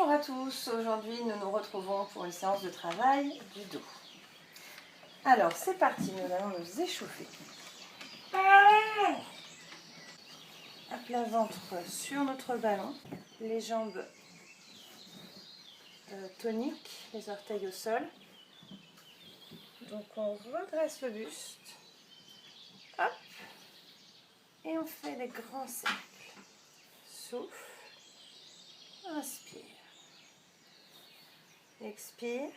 Bonjour à tous, aujourd'hui nous nous retrouvons pour une séance de travail du dos. Alors c'est parti, nous allons nous échauffer. À plat ventre sur notre ballon, les jambes toniques, les orteils au sol. Donc on redresse le buste, hop, et on fait des grands cercles. Souffle, inspire, expire,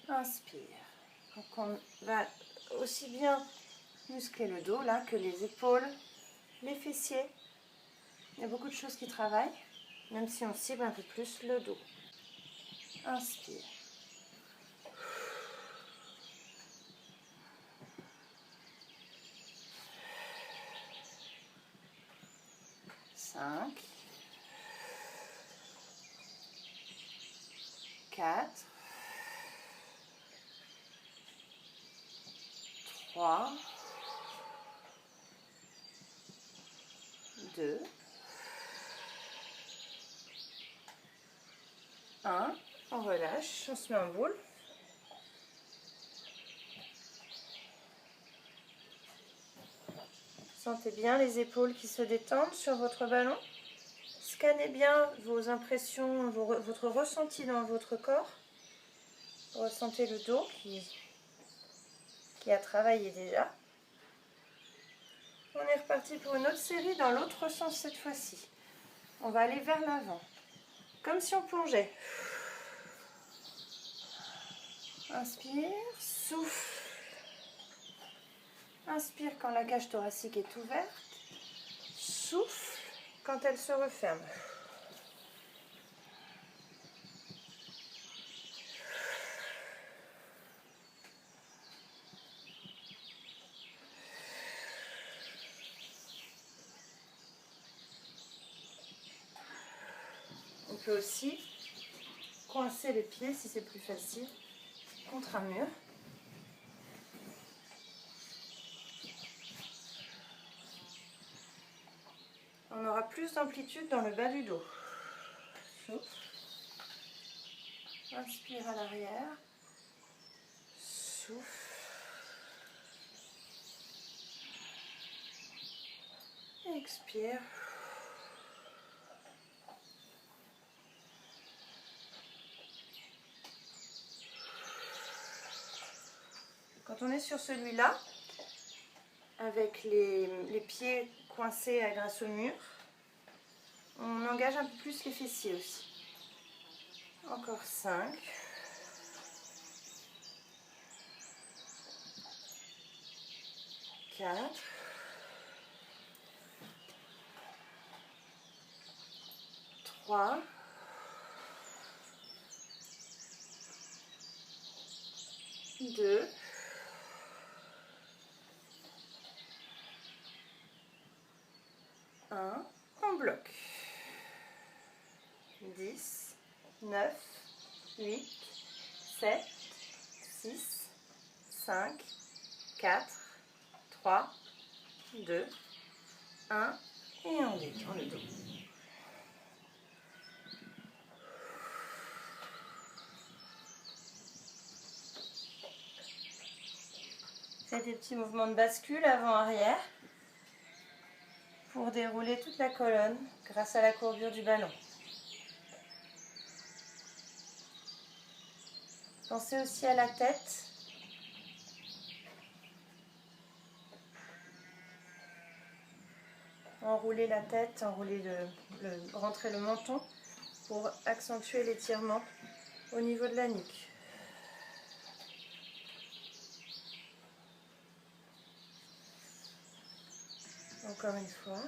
inspire. Donc on va aussi bien muscler le dos là que les épaules, les fessiers. Il y a beaucoup de choses qui travaillent, même si on cible un peu plus le dos. Inspire. Cinq, 4, 3, 2, 1. On relâche, on se met en boule. Sentez bien les épaules qui se détendent sur votre ballon. Scannez bien vos impressions, votre ressenti dans votre corps. Ressentez le dos qui a travaillé déjà. On est reparti pour une autre série dans l'autre sens cette fois-ci. On va aller vers l'avant, comme si on plongeait. Inspire, souffle. Inspire quand la cage thoracique est ouverte. Souffle quand elle se referme. On peut aussi coincer les pieds si c'est plus facile contre un mur. On aura plus d'amplitude dans le bas du dos. Souffle. Inspire à l'arrière. Souffle. Expire. Quand on est sur celui-là, avec les pieds coincés grâce au mur, on engage un peu plus les fessiers aussi. Encore 5. 4. 3. 2. 1. On bloque. 10, 9, 8, 7, 6, 5, 4, 3, 2, 1 et on détend le dos. Faites des petits mouvements de bascule avant-arrière pour dérouler toute la colonne grâce à la courbure du ballon. Pensez aussi à la tête. Enrouler la tête, rentrer le menton pour accentuer l'étirement au niveau de la nuque. Encore une fois.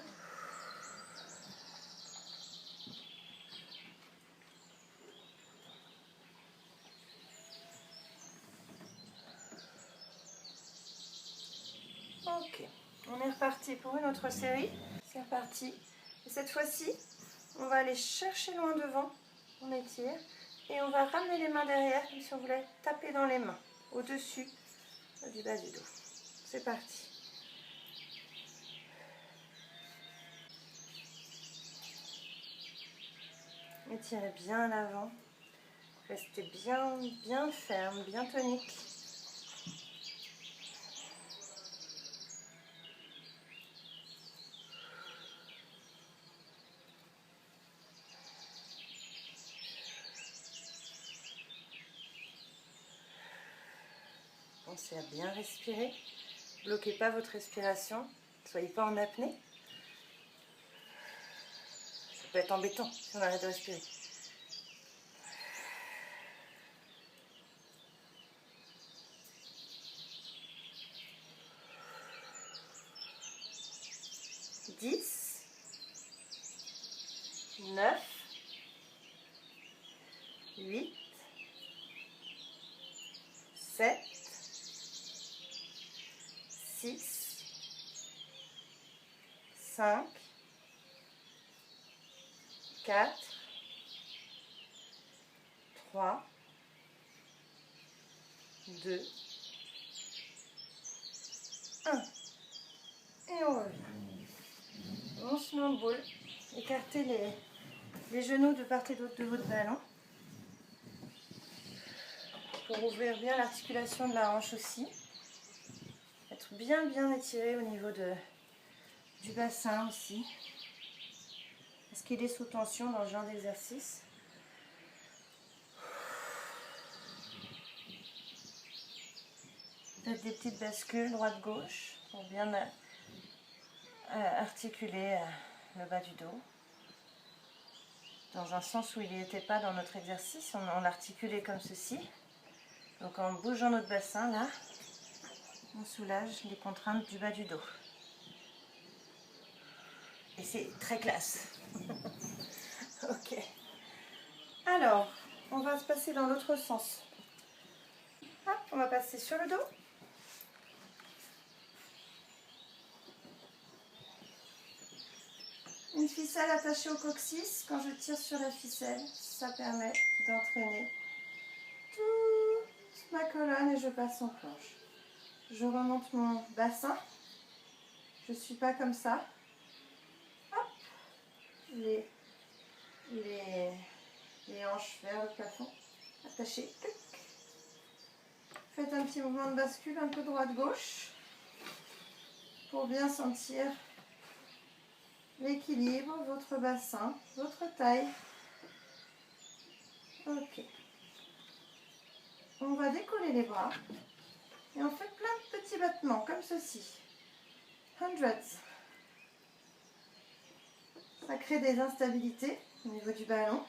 Ok, on est reparti pour une autre série. C'est reparti. Et cette fois-ci, on va aller chercher loin devant. On étire. Et on va ramener les mains derrière, comme si on voulait taper dans les mains, au-dessus du bas du dos. C'est parti. Étirez bien à l'avant. Restez bien, bien ferme, bien tonique. Pensez à bien respirer. Bloquez pas votre respiration. Ne soyez pas en apnée. Ça peut être embêtant si on arrête de respirer. Dix, 9, 8, 7, 6, 5, 4, 3, 2, 1. Et on revient. On se met en boule. Écartez les genoux de part et d'autre de votre ballon. Pour ouvrir bien l'articulation de la hanche aussi. Être bien bien étiré au niveau du bassin aussi. Parce qu'il est sous tension dans ce genre d'exercice. Faites des petites bascules droite-gauche pour bien articuler le bas du dos. Dans un sens où il n'y était pas dans notre exercice, on l'articulait comme ceci. Donc en bougeant notre bassin là, on soulage les contraintes du bas du dos. Et c'est très classe. Ok. Alors, on va se passer dans l'autre sens. Hop, on va passer sur le dos. Une ficelle attachée au coccyx. Quand je tire sur la ficelle, ça permet d'entraîner toute ma colonne et je passe en planche. Je remonte mon bassin. Je ne suis pas comme ça. Hop, les hanches vers le plafond. Attachez. Faites un petit mouvement de bascule, un peu droite-gauche, pour bien sentir l'équilibre, votre bassin, votre taille. Ok. On va décoller les bras et on fait plein de petits battements comme ceci. Hundreds. Ça crée des instabilités au niveau du ballon.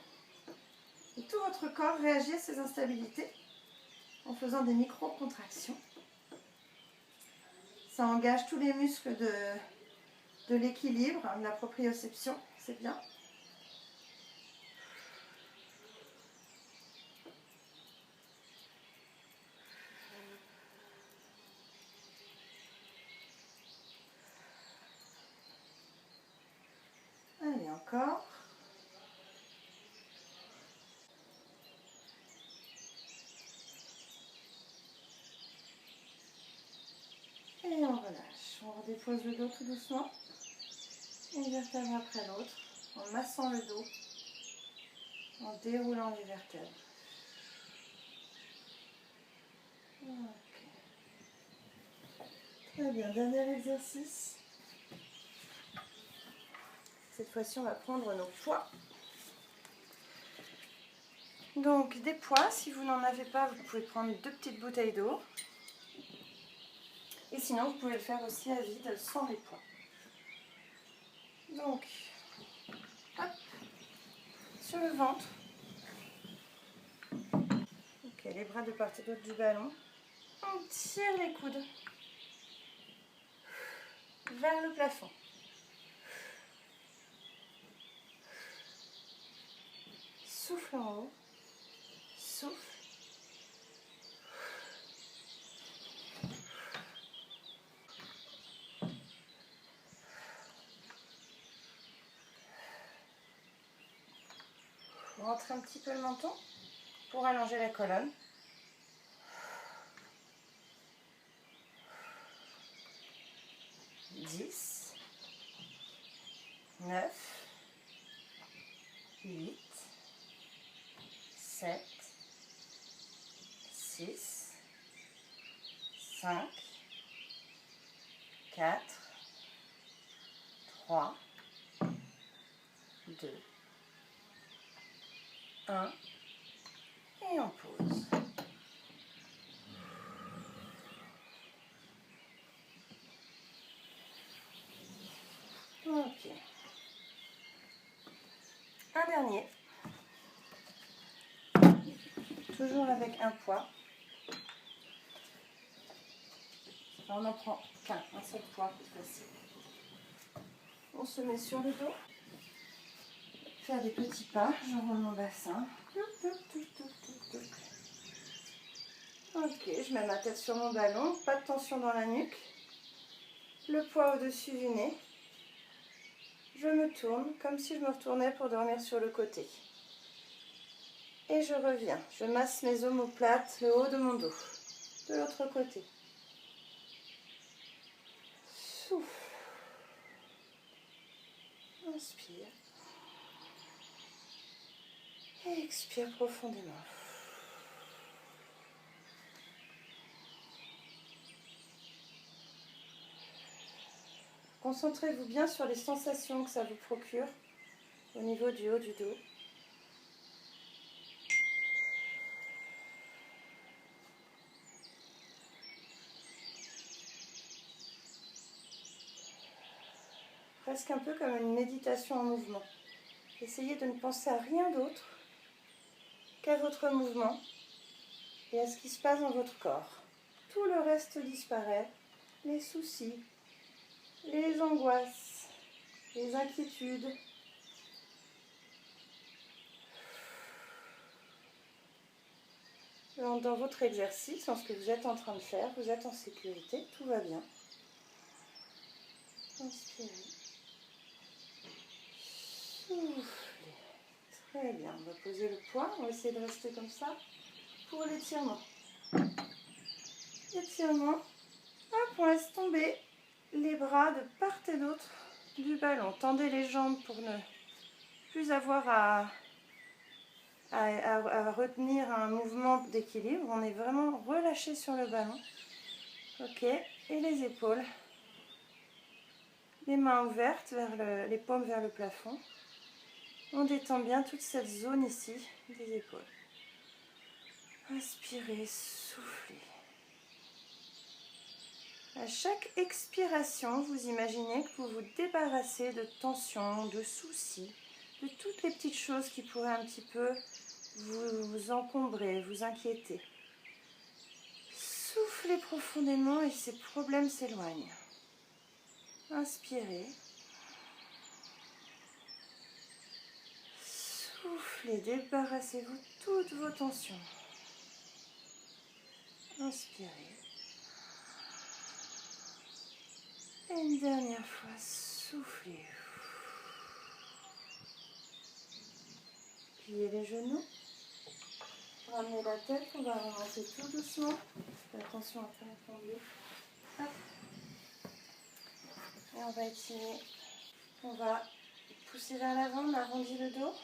Et tout votre corps réagit à ces instabilités en faisant des micro-contractions. Ça engage tous les muscles de l'équilibre, de la proprioception, c'est bien. Allez, encore. Et on relâche. On redépose le dos tout doucement. Une vertèbre après l'autre. En massant le dos. En déroulant les vertèbres. Okay. Très bien. Dernier exercice. Cette fois-ci, on va prendre nos poids. Donc, des poids. Si vous n'en avez pas, vous pouvez prendre 2 petites bouteilles d'eau. Et sinon, vous pouvez le faire aussi à vide, sans les poids. Donc, hop, sur le ventre. Ok, les bras de part et d'autre du ballon. On tire les coudes vers le plafond. Souffle en haut. Souffle. Rentrez un petit peu le menton pour allonger la colonne. « 10, 9, 8, 7, 6, 5, 4, 3, 2, 1 et on pose. Ok. Un dernier. Toujours avec un poids. Alors on n'en prend qu'un seul poids, c'est facile. On se met sur le dos. Faire des petits pas, j'enroule mon bassin. Ok, je mets ma tête sur mon ballon, pas de tension dans la nuque. Le poids au-dessus du nez. Je me tourne comme si je me retournais pour dormir sur le côté. Et je reviens. Je masse mes omoplates, le haut de mon dos. De l'autre côté. Souffle. Inspire. Et expire profondément. Concentrez-vous bien sur les sensations que ça vous procure au niveau du haut du dos. Presque un peu comme une méditation en mouvement. Essayez de ne penser à rien d'autre qu'à votre mouvement et à ce qui se passe dans votre corps. Tout le reste disparaît, les soucis, les angoisses, les inquiétudes. Dans votre exercice, dans ce que vous êtes en train de faire, vous êtes en sécurité, tout va bien. Inspirez. Soufflez. Très bien, on va poser le poids, on va essayer de rester comme ça pour l'étirement. Étirement. Hop, on laisse tomber les bras de part et d'autre du ballon. Tendez les jambes pour ne plus avoir à retenir un mouvement d'équilibre. On est vraiment relâché sur le ballon. Ok, et les épaules. Les mains ouvertes, les paumes vers le plafond. On détend bien toute cette zone ici des épaules. Inspirez, soufflez. À chaque expiration, vous imaginez que vous vous débarrassez de tensions, de soucis, de toutes les petites choses qui pourraient un petit peu vous encombrer, vous inquiéter. Soufflez profondément et ces problèmes s'éloignent. Inspirez. Soufflez, débarrassez-vous de toutes vos tensions. Inspirez. Et une dernière fois, soufflez. Pliez les genoux. Ramenez la tête, on va remonter tout doucement. Faites attention à ne pas tomber. Hop. Et on va étirer. On va pousser vers l'avant, on arrondit le dos.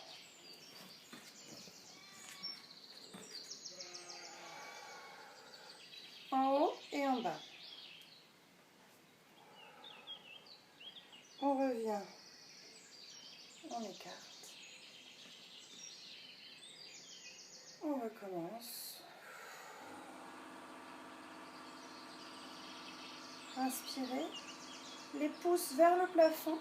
En haut et en bas. On revient. On écarte. On recommence. Inspirez. Les pouces vers le plafond.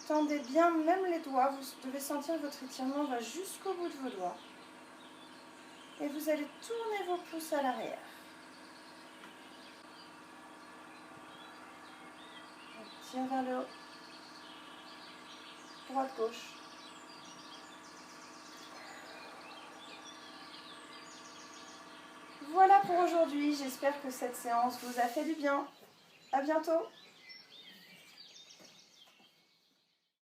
Tendez bien même les doigts. Vous devez sentir que votre étirement va jusqu'au bout de vos doigts. Et vous allez tourner vos pouces à l'arrière. On tire vers le haut. Droite, gauche. Voilà pour aujourd'hui. J'espère que cette séance vous a fait du bien. À bientôt.